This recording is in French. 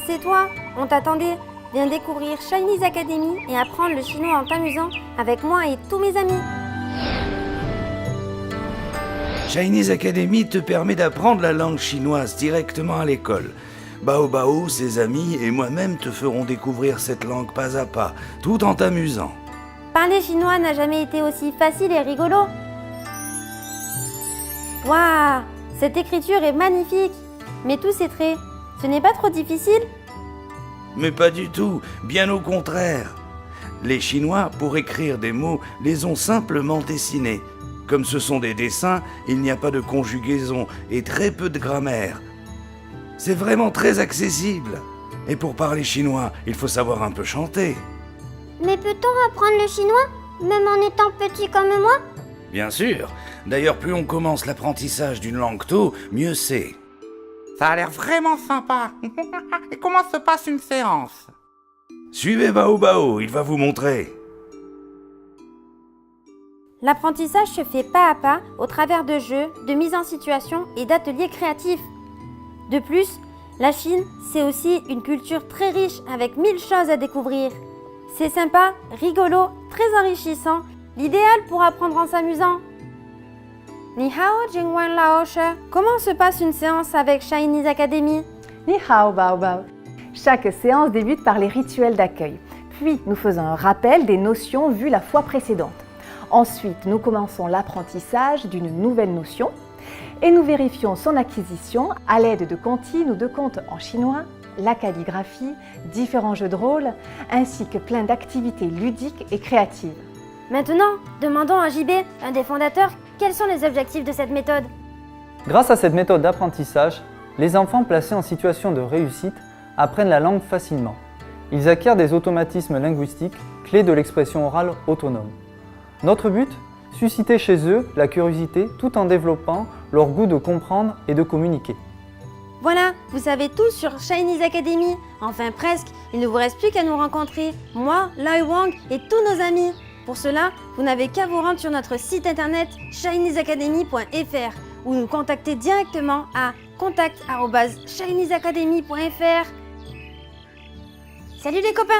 c'est toi. On t'attendait. Viens découvrir Chinese Academy et apprendre le chinois en t'amusant avec moi et tous mes amis. Chinese Academy te permet d'apprendre la langue chinoise directement à l'école. Bao Bao, ses amis et moi-même te ferons découvrir cette langue pas à pas, tout en t'amusant. Parler chinois n'a jamais été aussi facile et rigolo. Waouh, cette écriture est magnifique. Mais tous ces traits, ce n'est pas trop difficile? Mais pas du tout, bien au contraire. Les Chinois, pour écrire des mots, les ont simplement dessinés. Comme ce sont des dessins, il n'y a pas de conjugaison et très peu de grammaire. C'est vraiment très accessible. Et pour parler chinois, il faut savoir un peu chanter. Mais peut-on apprendre le chinois, même en étant petit comme moi? Bien sûr. D'ailleurs, plus on commence l'apprentissage d'une langue tôt, mieux c'est. Ça a l'air vraiment sympa. Et comment se passe une séance? Suivez Bao Bao, il va vous montrer. L'apprentissage se fait pas à pas au travers de jeux, de mise en situation et d'ateliers créatifs. De plus, la Chine, c'est aussi une culture très riche avec 1000 choses à découvrir. C'est sympa, rigolo, très enrichissant, l'idéal pour apprendre en s'amusant. Ni hao, Jingwen Laoshe. Comment se passe une séance avec Chinese Academy? Ni hao bao bao. Chaque séance débute par les rituels d'accueil. Puis, nous faisons un rappel des notions vues la fois précédente. Ensuite, nous commençons l'apprentissage d'une nouvelle notion et nous vérifions son acquisition à l'aide de comptines ou de contes en chinois, la calligraphie, différents jeux de rôle, ainsi que plein d'activités ludiques et créatives. Maintenant, demandons à JB, un des fondateurs, quels sont les objectifs de cette méthode. Grâce à cette méthode d'apprentissage, les enfants placés en situation de réussite apprennent la langue facilement. Ils acquièrent des automatismes linguistiques, clés de l'expression orale autonome. Notre but? Susciter chez eux la curiosité tout en développant leur goût de comprendre et de communiquer. Voilà, vous savez tout sur Chinese Academy. Enfin presque, il ne vous reste plus qu'à nous rencontrer, moi, Lai Wang et tous nos amis. Pour cela, vous n'avez qu'à vous rendre sur notre site internet chineseacademy.fr ou nous contacter directement à contact@chineseacademy.fr. Salut les copains!